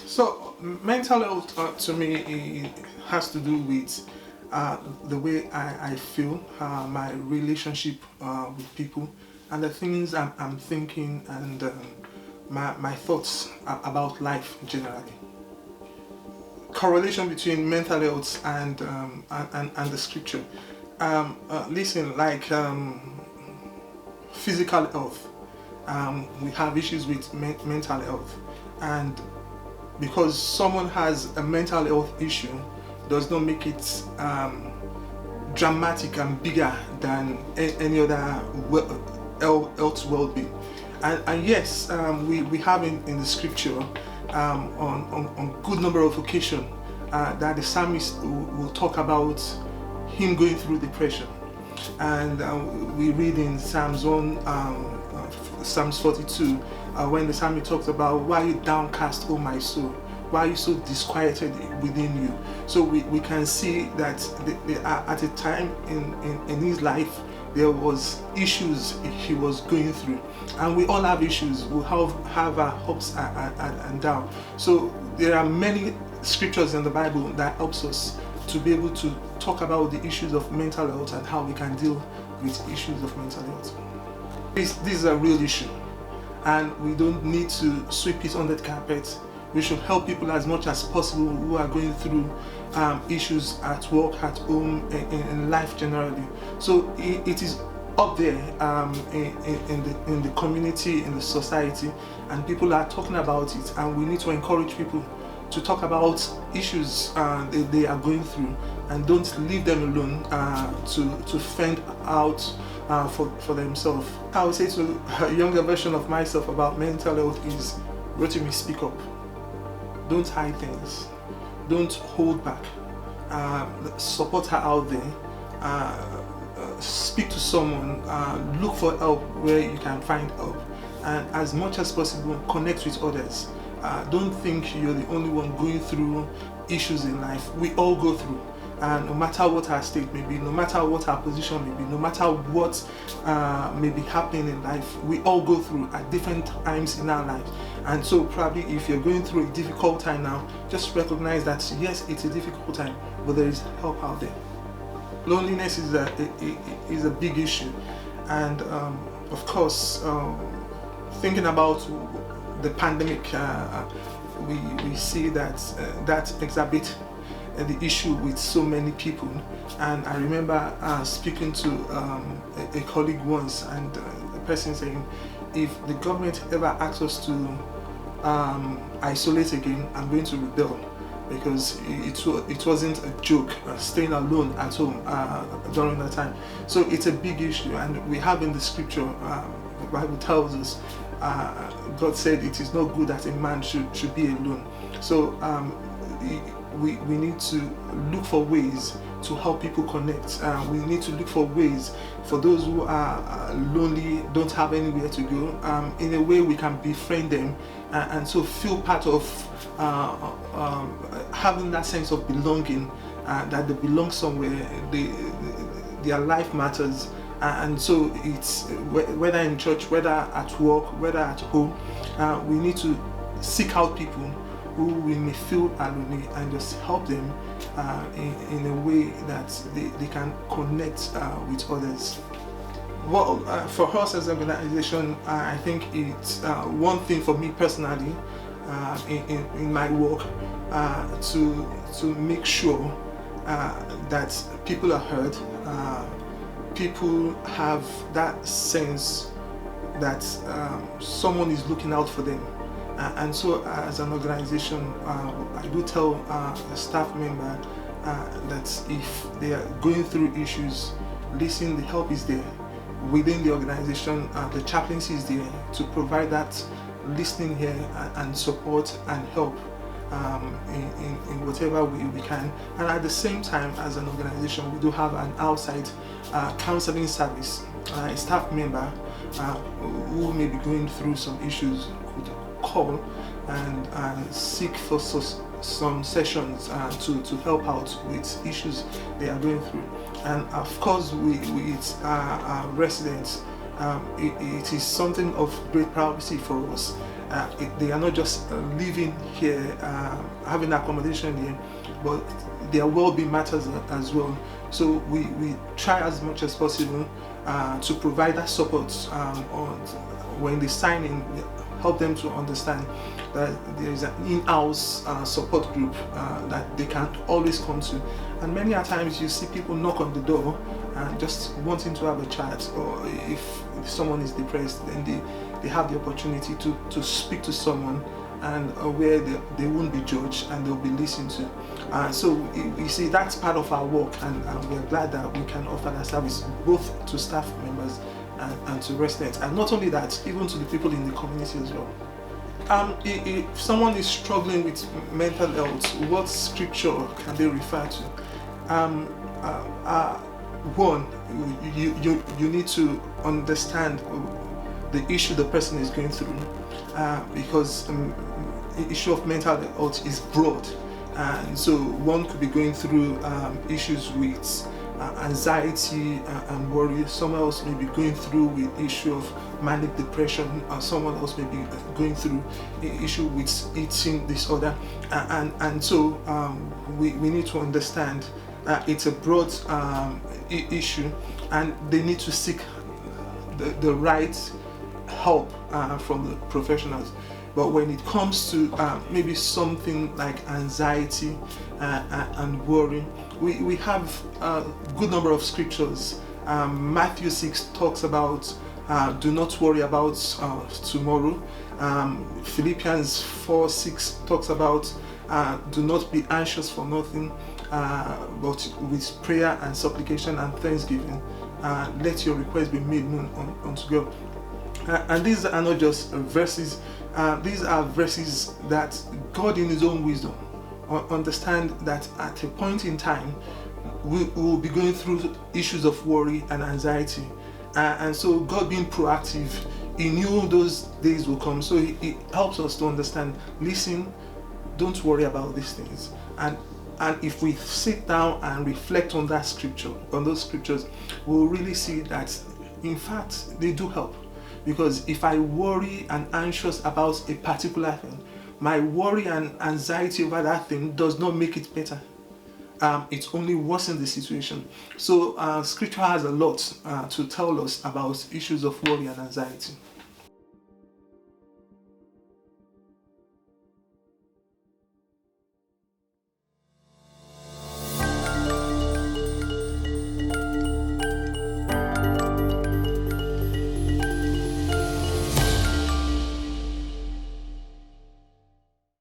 So mental health to me it has to do with the way I feel, my relationship with people, and the things I'm thinking, and my thoughts about life generally. Correlation between mental health and the scripture. Listen, like physical health, we have issues with mental health, and because someone has a mental health issue does not make it dramatic and bigger than any other health well-being. And yes, we have in the scripture on good number of occasions that the psalmist will talk about him going through depression. And we read in Psalms 42, when the psalmist talks about, why are you downcast, O my soul? Why are you so disquieted within you? So we can see that at a time in his life, there was issues he was going through, and we all have issues. We have our ups and downs. So there are many scriptures in the Bible that helps us to be able to talk about the issues of mental health and how we can deal with issues of mental health. This is a real issue, and we don't need to sweep it under the carpet. We should help people as much as possible who are going through issues at work, at home, in life generally. So it is up there in the community, in the society, and people are talking about it, and we need to encourage people to talk about issues they are going through, and don't leave them alone to fend out for themselves. I would say to a younger version of myself about mental health is, Rotimi, speak up. Don't hide things. Don't hold back. Support her out there. Speak to someone. Look for help where you can find help. And as much as possible, connect with others. Don't think you're the only one going through issues in life. We all go through. And no matter what our state may be, no matter what our position may be, no matter what may be happening in life, we all go through at different times in our lives. And so probably if you're going through a difficult time now, just recognize that yes, it's a difficult time, but there is help out there. Loneliness is a big issue, and of course, thinking about the pandemic, we see that that exacerbates the issue with so many people. And I remember speaking to a colleague once, and the person saying, if the government ever asks us to isolate again, I'm going to rebel, because it wasn't a joke staying alone at home during that time. So it's a big issue, and we have in the scripture, the Bible tells us, God said it is not good that a man should be alone. So we need to look for ways to help people connect. We need to look for ways for those who are lonely, don't have anywhere to go. In a way we can befriend them and so feel part of having that sense of belonging, that they belong somewhere, their life matters. And so it's whether in church, whether at work, whether at home, we need to seek out people who we may feel are lonely and just help them in a way that they can connect with others. Well, for us as an organization, I think it's one thing for me personally in my work to make sure that people are heard, people have that sense that someone is looking out for them. And so as an organization, I do tell a staff member that if they are going through issues, listen, the help is there. Within the organization, the chaplaincy is there to provide that listening here and support and help in whatever way we can. And at the same time, as an organization, we do have an outside counseling service. A staff member who may be going through some issues could call and seek for some sessions to help out with issues they are going through. And of course, with our residents, it is something of great priority for us They are not just living here, having accommodation here, but their well-being matters as well. So we try as much as possible to provide that support when they sign in, help them to understand that there is an in-house support group that they can always come to. And many a times you see people knock on the door just wanting to have a chat, or if someone is depressed, then they have the opportunity to speak to someone, and where they won't be judged and they'll be listened to. So you see, that's part of our work, and we're glad that we can offer that service both to staff members and to residents, and not only that, even to the people in the community as well. If someone is struggling with mental health, what scripture can they refer to? One, you need to understand the issue the person is going through, because the issue of mental health is broad, and so one could be going through issues with anxiety and worry. Someone else may be going through with issue of manic depression, or someone else may be going through issue with eating disorder, and so we need to understand it's a broad issue, and they need to seek the right help from the professionals. But when it comes to maybe something like anxiety and worry, we have a good number of scriptures. Matthew 6 talks about do not worry about tomorrow. Philippians 4:6 talks about do not be anxious for nothing, but with prayer and supplication and thanksgiving, let your requests be made known unto God. And these are not just verses, these are verses that God in His own wisdom understand that at a point in time we will be going through issues of worry and anxiety, and so God, being proactive, He knew those days will come. So He helps us to understand, listen, don't worry about these things. And if we sit down and reflect on that scripture, on those scriptures, we'll really see that in fact they do help. Because if I worry and anxious about a particular thing, my worry and anxiety over that thing does not make it better. It only worsens the situation. So scripture has a lot to tell us about issues of worry and anxiety.